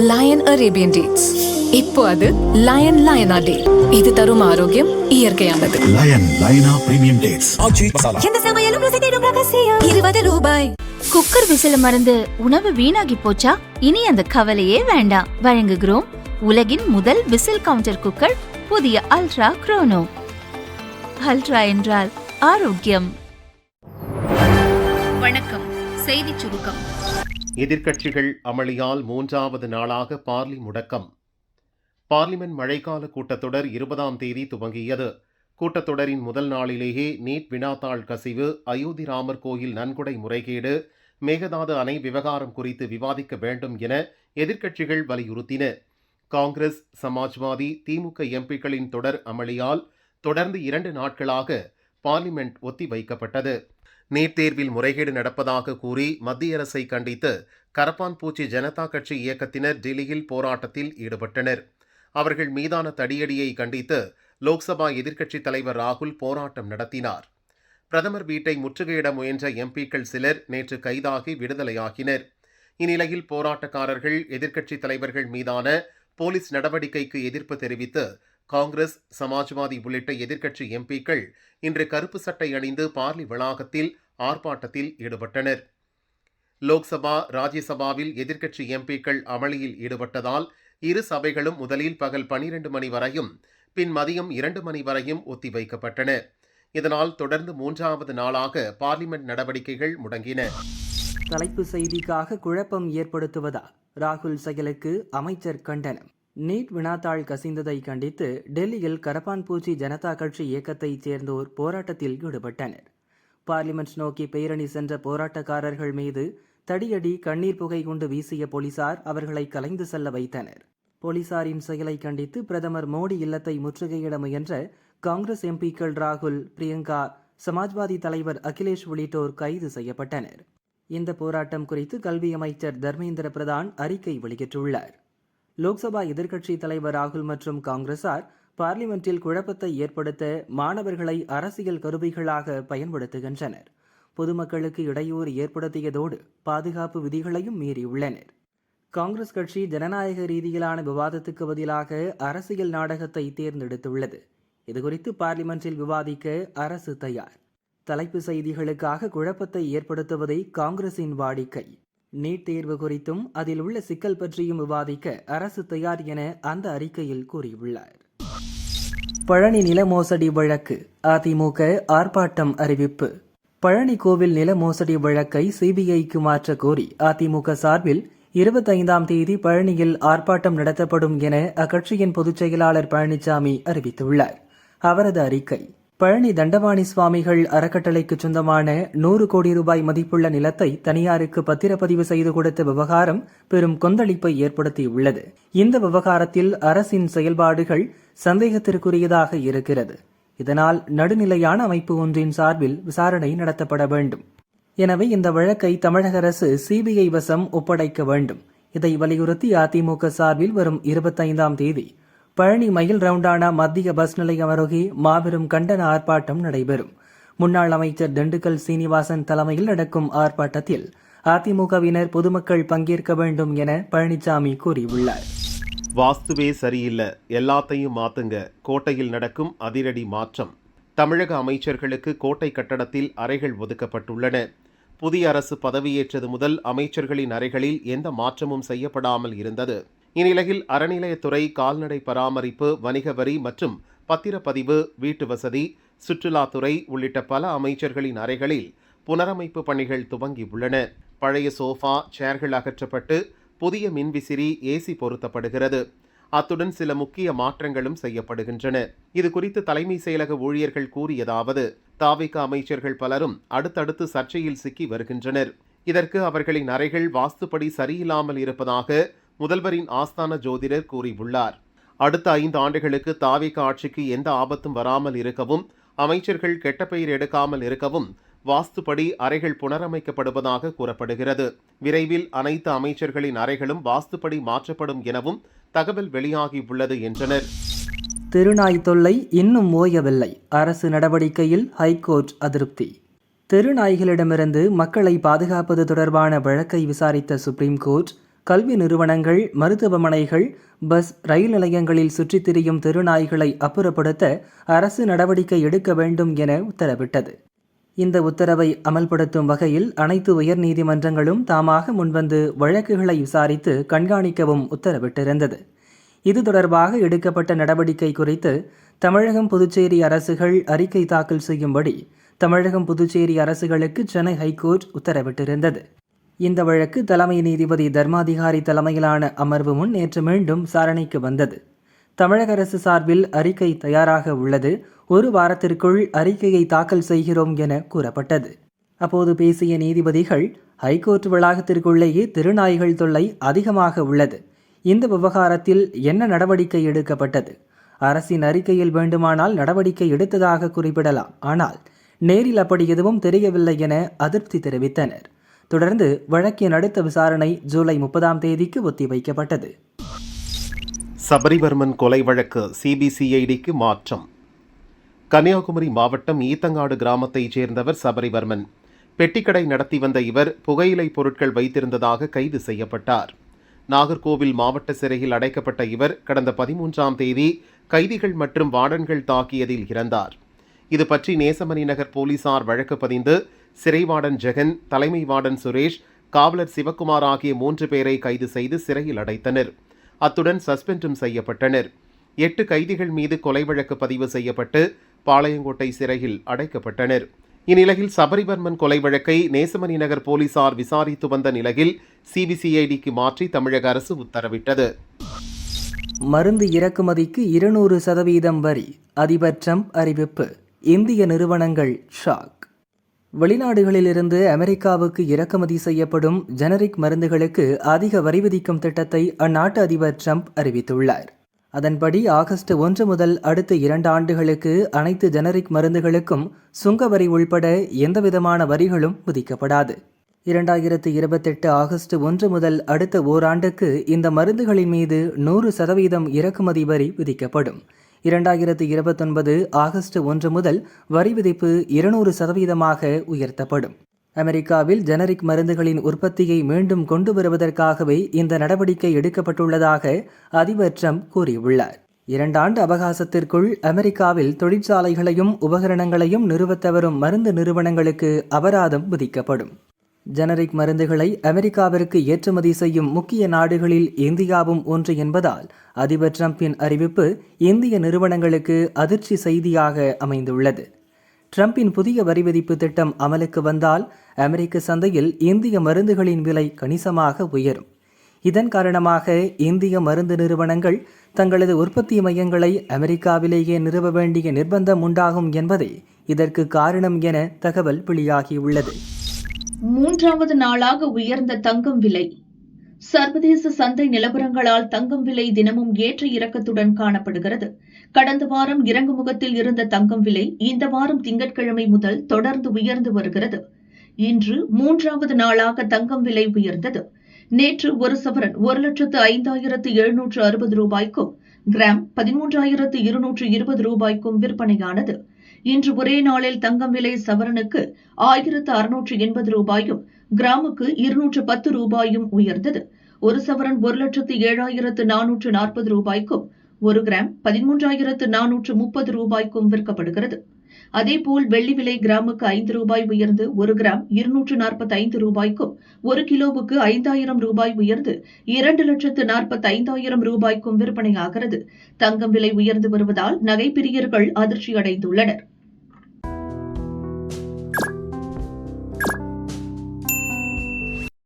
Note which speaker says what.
Speaker 1: Line Arabian dates. இப்போ அது line லயனா டே. இது தரும் ஆரோக்கியம் இயற்கையானது.
Speaker 2: லயன் லயனா பிரீமியம் டேட்ஸ்.
Speaker 1: எந்த சமையலும் ருசி தேடும் ரகசியம். 20 ரூபாய்.
Speaker 3: குக்கர் விசில மறந்து உணவு வீணாகி போச்சா? இனி அந்த கவலையே வேண்டாம். வழங்குகிறோம் உலகின் முதல் விசில் கவுண்டர் குக்கர், புதிய அல்ட்ரா குரோனோ. அல்ட்ரா என்றால் ஆரோக்கியம். வணக்கம். செய்தி சுருக்கம்.
Speaker 4: எதிர்க்கட்சிகள் அமளியால் 3வது நாளாக பார்லி முடக்கம். பார்லிமென்ட் மழைக்கால கூட்டத்தொடர் 20ஆம் தேதி துவங்கியது. கூட்டத்தொடரின் முதல் நாளிலேயே நீட் வினாத்தாள் கசிவு, அயோத்தி ராமர் கோயில் நன்கொடை முறைகேடு, மேகதாது அணை விவகாரம் குறித்து விவாதிக்க வேண்டும் என எதிர்க்கட்சிகள் வலியுறுத்தின. காங்கிரஸ், சமாஜ்வாதி, திமுக எம்பிக்களின் தொடர் அமளியால் தொடர்ந்து 2 நாட்களாக பார்லிமென்ட் ஒத்திவைக்கப்பட்டது. நீட் தேர்வில் முறைகேடு நடப்பதாக கூறி மத்திய அரசை கண்டித்து கரப்பான்பூச்சி ஜனதா கட்சி இயக்கத்தினர் டெல்லியில் போராட்டத்தில் ஈடுபட்டனர். அவர்கள் மீதான தடியடியை கண்டித்து லோக்சபா எதிர்க்கட்சித் தலைவர் ராகுல் போராட்டம் நடத்தினார். பிரதமர் வீட்டை முற்றுகையிட முயன்ற எம்பிக்கள் சிலர் நேற்று கைதாகி விடுதலையாகினர். இந்நிலையில் போராட்டக்காரர்கள் எதிர்க்கட்சித் தலைவர்கள் மீதான போலீஸ் நடவடிக்கைக்கு எதிர்ப்பு தெரிவித்து காங்கிரஸ், சமாஜ்வாதி உள்ளிட்ட எதிர்க்கட்சி எம்பிக்கள் இன்று கருப்பு சட்டை அணிந்து பார்லி வளாகத்தில் ஆர்ப்பாட்டத்தில் ஈடுபட்டனர். லோக்சபா, ராஜ்யசபாவில் எதிர்க்கட்சி எம்பிக்கள் அமளியில் ஈடுபட்டதால் இரு சபைகளும் முதலில் பகல் 12 மணி வரையும் பின் மதியம் 2 மணி வரையும் ஒத்திவைக்கப்பட்டன. இதனால் தொடர்ந்து 3வது நாளாக பார்லிமென்ட் நடவடிக்கைகள் முடங்கின.
Speaker 5: தலைப்பு செய்திக்காக குழப்பம் ஏற்படுத்துவதா? ராகுல் செயலுக்கு அமைச்சர் கண்டனம். நீட் வினாத்தாள் கசிந்ததை கண்டித்து டெல்லியில் கரப்பான்பூச்சி ஜனதா கட்சி இயக்கத்தைச் சேர்ந்தோர் போராட்டத்தில் ஈடுபட்டனர். பார்லிமெண்ட் நோக்கி பேரணி சென்ற போராட்டக்காரர்கள் மீது தடியடி, கண்ணீர் புகை கொண்டு வீசிய போலீசார் அவர்களை கலைந்து செல்ல வைத்தனர். போலீசாரின் செயலை கண்டித்து பிரதமர் மோடி இல்லத்தை முற்றுகையிட முயன்ற காங்கிரஸ் எம்பிக்கள் ராகுல், பிரியங்கா, சமாஜ்வாதி தலைவர் அகிலேஷ் உள்ளிட்டோர் கைது செய்யப்பட்டனர். இந்த போராட்டம் குறித்து கல்வி அமைச்சர் தர்மேந்திர பிரதான் அறிக்கை வெளியிட்டுள்ளார். லோக்சபா எதிர்க்கட்சித் தலைவர் ராகுல் மற்றும் காங்கிரசார் பார்லிமென்ட்டில் குழப்பத்தை ஏற்படுத்த மாணவர்களை அரசியல் கருவிகளாக பயன்படுத்துகின்றனர். பொதுமக்களுக்கு இடையூறு ஏற்படுத்தியதோடு பாதுகாப்பு விதிகளையும் மீறியுள்ளனர். காங்கிரஸ் கட்சி ஜனநாயக ரீதியிலான விவாதத்துக்கு பதிலாக அரசியல் நாடகத்தை தேர்ந்தெடுத்துள்ளது. இதுகுறித்து பார்லிமென்ட்டில் விவாதிக்க அரசு தயார். தலைப்பு செய்திகளுக்காக குழப்பத்தை ஏற்படுத்துவதை காங்கிரசின் வாடிக்கை. நீட் தேர்வு குறித்தும் அதில் உள்ள சிக்கல் பற்றியும் விவாதிக்க அரசு தயார் என அந்த அறிக்கையில் கூறியுள்ளார். பழனி நில மோசடி வழக்கு, அதிமுக ஆர்ப்பாட்டம் அறிவிப்பு. பழனி கோவில் நில மோசடி வழக்கை சிபிஐக்கு மாற்ற கோரி அதிமுக சார்பில் 25ஆம் தேதி பழனியில் ஆர்ப்பாட்டம் நடத்தப்படும் என அக்கட்சியின் பொதுச் செயலாளர் பழனிசாமி அறிவித்துள்ளார். அவரது அறிக்கை: பழனி தண்டபாணி சுவாமிகள் அறக்கட்டளைக்கு சொந்தமான 100 கோடி ரூபாய் மதிப்புள்ள நிலத்தை தனியாருக்கு பத்திரப்பதிவு செய்து கொடுத்த விவகாரம் பெரும் கொந்தளிப்பை ஏற்படுத்தியுள்ளது. இந்த விவகாரத்தில் அரசின் செயல்பாடுகள் சந்தேகத்திற்குரியதாக இருக்கிறது. இதனால் நடுநிலையான அமைப்பு ஒன்றின் சார்பில் விசாரணை நடத்தப்பட வேண்டும். எனவே இந்த வழக்கை தமிழக அரசு சிபிஐ வசம் ஒப்படைக்க வேண்டும். இதை வலியுறுத்தி அதிமுக சார்பில் வரும் 25ஆம் தேதி பழனி மயில் ரவுண்டானா மத்திய பஸ் நிலையம் அருகே மாபெரும் கண்டன ஆர்ப்பாட்டம் நடைபெறும். முன்னாள் அமைச்சர் திண்டுக்கல் சீனிவாசன் தலைமையில் நடக்கும் ஆர்ப்பாட்டத்தில் அதிமுகவினர், பொதுமக்கள் பங்கேற்க வேண்டும் என பழனிசாமி கூறியுள்ளார்.
Speaker 4: வாஸ்துவே சரியில்லை, எல்லாத்தையும் மாத்துங்க. கோட்டையில் நடக்கும் அதிரடி மாற்றம். தமிழக அமைச்சர்களுக்கு கோட்டை கட்டடத்தில் அறைகள் ஒதுக்கப்பட்டுள்ளன. புதிய அரசு பதவியேற்றது முதல் அமைச்சர்களின் அறைகளில் எந்த மாற்றமும் செய்யப்படாமல் இருந்தது. இந்நிலையில் அறநிலையத்துறை, கால்நடை பராமரிப்பு, வணிக வரி மற்றும் பத்திரப்பதிவு, வீட்டு வசதி, சுற்றுலாத்துறை உள்ளிட்ட பல அமைச்சர்களின் அறைகளில் புனரமைப்பு பணிகள் துவங்கியுள்ளன. பழைய சோஃபா, சேர்கள் அகற்றப்பட்டு புதிய மின்விசிறி, ஏசி பொருத்தப்படுகிறது. அத்துடன் சில முக்கிய மாற்றங்களும் செய்யப்படுகின்றன. இது குறித்து தலைமை செயலக ஊழியர்கள் கூறியதாவது: தாவிக அமைச்சர்கள் பலரும் அடுத்தடுத்து சர்ச்சையில் சிக்கி வருகின்றனர். இதற்கு அவர்களின் அறைகள் வாஸ்துப்படி சரியில்லாமல் இருப்பதாக முதல்வரின் ஆஸ்தான ஜோதிடர் கூறியுள்ளார். அடுத்த 5 ஆண்டுகளுக்கு தாவிக ஆட்சிக்கு எந்த ஆபத்தும் வராமல் இருக்கவும், அமைச்சர்கள் கெட்ட பெயர் எடுக்காமல் இருக்கவும் வாஸ்துப்படி அறைகள் புனரமைக்கப்படுவதாக கூறப்படுகிறது. விரைவில் அனைத்து அமைச்சர்களின் அறைகளும் வாஸ்துப்படி மாற்றப்படும் எனவும் தகவல் வெளியாகியுள்ளது என்றனர்.
Speaker 5: தெருநாய் தொல்லை இன்னும் ஓயவில்லை. அரசு நடவடிக்கையில் ஹைகோர்ட் அதிருப்தி. தெருநாய்களிடமிருந்து மக்களை பாதுகாப்பது தொடர்பான வழக்கை விசாரித்த சுப்ரீம் கோர்ட் கல்வி நிறுவனங்கள், மருத்துவமனைகள், பஸ், ரயில் நிலையங்களில் சுற்றித் திரியும் தெருநாய்களை அப்புறப்படுத்த அரசு நடவடிக்கை எடுக்க வேண்டும் என உத்தரவிட்டது. இந்த உத்தரவை அமல்படுத்தும் வகையில் அனைத்து உயர்நீதிமன்றங்களும் தாமாக முன்வந்து வழக்குகளை விசாரித்து கண்காணிக்கவும் உத்தரவிட்டிருந்தது. இது தொடர்பாக எடுக்கப்பட்ட நடவடிக்கை குறித்து தமிழகம், புதுச்சேரி அரசுகள் அறிக்கை தாக்கல் செய்யும்படி தமிழகம், புதுச்சேரி அரசுகளுக்கு சென்னை ஹைகோர்ட் உத்தரவிட்டிருந்தது. இந்த வழக்கு தலைமை நீதிபதி தர்மாதிகாரி தலைமையிலான அமர்வு முன் நேற்று மீண்டும் விசாரணைக்கு வந்தது. தமிழக அரசு சார்பில் அறிக்கை தயாராக உள்ளது, 1 வாரத்திற்குள் அறிக்கையை தாக்கல் செய்கிறோம் என கூறப்பட்டது. அப்போது பேசிய நீதிபதிகள், ஹைகோர்ட் வளாகத்திற்குள்ளேயே திருநாய்கள் தொல்லை அதிகமாக உள்ளது. இந்த விவகாரத்தில் என்ன நடவடிக்கை எடுக்கப்பட்டது? அரசின் அறிக்கையில் வேண்டுமானால் நடவடிக்கை எடுத்ததாக குறிப்பிடலாம், ஆனால் நேரில் அப்படி எதுவும் தெரியவில்லை என அதிருப்தி தெரிவித்தனர். தொடர்ந்து வழக்கின் அடுத்த விசாரணை ஜூலை 30ஆம் தேதிக்கு ஒத்திவைக்கப்பட்டது.
Speaker 4: சபரிவர்மன் கொலை வழக்கு சிபிசிஐடிக்கு மாற்றம். கன்னியாகுமரி மாவட்டம் ஈத்தங்காடு கிராமத்தைச் சேர்ந்தவர் சபரிவர்மன். பெட்டிக்கடை நடத்தி வந்த இவர் புகையிலை பொருட்கள் வைத்திருந்ததாக கைது செய்யப்பட்டார். நாகர்கோவில் மாவட்ட சிறையில் அடைக்கப்பட்ட இவர் கடந்த 13ஆம் தேதி கைதிகள் மற்றும் வார்டன்கள் தாக்கியதில் இறந்தார். இது பற்றி நேசமணி நகர் போலீசார் வழக்கு பதிந்து சிறை வார்டன் ஜெகன், தலைமை வார்டன் சுரேஷ், காவலர் சிவக்குமார் ஆகிய 3 பேரை கைது செய்து சிறையில் அடைத்தனர். அத்துடன் சஸ்பெண்டும் செய்யப்பட்டனர். 8 கைதிகள் மீது கொலை வழக்கு பதிவு செய்யப்பட்டு பாளையங்கோட்டை சிறையில் அடைக்கப்பட்டனர். இந்நிலையில் சபரிவர்மன் கொலை வழக்கை நேசமணி நகர் போலீசார் விசாரித்து வந்த நிலையில் சிபிசிஐடிக்கு மாற்றி தமிழக அரசு உத்தரவிட்டது.
Speaker 5: மருந்து இறக்குமதிக்கு 200% வரி, அதிபர் ட்ரம்ப் அறிவிப்பு. இந்திய நிறுவனங்கள் ஷாக். வெளிநாடுகளிலிருந்து அமெரிக்காவுக்கு இறக்குமதி செய்யப்படும் ஜெனரிக் மருந்துகளுக்கு அதிக வரி விதிக்கும் திட்டத்தை அந்நாட்டு அதிபர் ட்ரம்ப் அறிவித்துள்ளார். அதன்படி ஆகஸ்ட் 1 முதல் அடுத்த 2 ஆண்டுகளுக்கு அனைத்து ஜெனரிக் மருந்துகளுக்கும் சுங்க வரி உள்பட எந்தவிதமான வரிகளும் விதிக்கப்படாது. 2028 ஆகஸ்ட் 1 முதல் அடுத்த ஓராண்டுக்கு இந்த மருந்துகளின் மீது 100% இறக்குமதி வரி விதிக்கப்படும். 2029 ஆகஸ்ட் 1 முதல் வரி விதிப்பு 200% உயர்த்தப்படும். அமெரிக்காவில் ஜெனரிக் மருந்துகளின் உற்பத்தியை மீண்டும் கொண்டு வருவதற்காகவே இந்த நடவடிக்கை எடுக்கப்பட்டுள்ளதாக அதிபர் ட்ரம்ப் கூறியுள்ளார். 2 ஆண்டு அவகாசத்திற்குள் அமெரிக்காவில் தொழிற்சாலைகளையும் உபகரணங்களையும் நிறுவத் தவறும் மருந்து நிறுவனங்களுக்கு அபராதம் விதிக்கப்படும். ஜெனரிக் மருந்துகளை அமெரிக்காவிற்கு ஏற்றுமதி செய்யும் முக்கிய நாடுகளில் இந்தியாவும் ஒன்று என்பதால் அதிபர் ட்ரம்பின் அறிவிப்பு இந்திய நிறுவனங்களுக்கு அதிர்ச்சி செய்தியாக அமைந்துள்ளது. ட்ரம்பின் புதிய வரி விதிப்பு திட்டம் அமலுக்கு வந்தால் அமெரிக்க சந்தையில் இந்திய மருந்துகளின் விலை கணிசமாக உயரும். இதன் காரணமாக இந்திய மருந்து நிறுவனங்கள் தங்களது உற்பத்தி மையங்களை அமெரிக்காவிலேயே நிறுவ வேண்டிய நிர்பந்தம் உண்டாகும் என்பதே இதற்கு காரணம் என தகவல் வெளியாகியுள்ளது.
Speaker 6: 3வது நாளாக உயர்ந்த தங்கம் விலை. சர்வதேச சந்தை நிலவரங்களால் தங்கம் விலை தினமும் ஏற்ற இறக்கத்துடன் காணப்படுகிறது. கடந்த வாரம் இறங்குமுகத்தில் இருந்த தங்கம் விலை இந்த வாரம் திங்கட்கிழமை முதல் தொடர்ந்து உயர்ந்து வருகிறது. இன்று 3வது நாளாக தங்கம் விலை உயர்ந்தது. நேற்று ஒரு சவரன் 1,05,760 ரூபாய்க்கும் கிராம் 13,220 ரூபாய்க்கும் விற்பனையானது. இன்று ஒரே நாளில் தங்கம் விலை சவரனுக்கு 1,680 ரூபாயும் கிராமுக்கு 210 ரூபாயும் உயர்ந்தது. ஒரு சவரன் 1,07,440 ரூபாய்க்கும் ஒரு கிராம் 13,430 ரூபாய்க்கும் விற்கப்படுகிறது. அதேபோல் வெள்ளி விலை கிராமுக்கு 5 ரூபாய் உயர்ந்து ஒரு கிராம் 245 ரூபாய்க்கும் ஒரு கிலோவுக்கு 5,000 ரூபாய் உயர்ந்து 2,45,000 ரூபாய்க்கும் விற்பனையாகிறது. தங்கம் விலை உயர்ந்து வருவதால் நகை பிரியர்கள் அதிர்ச்சி அடைந்துள்ளனர்.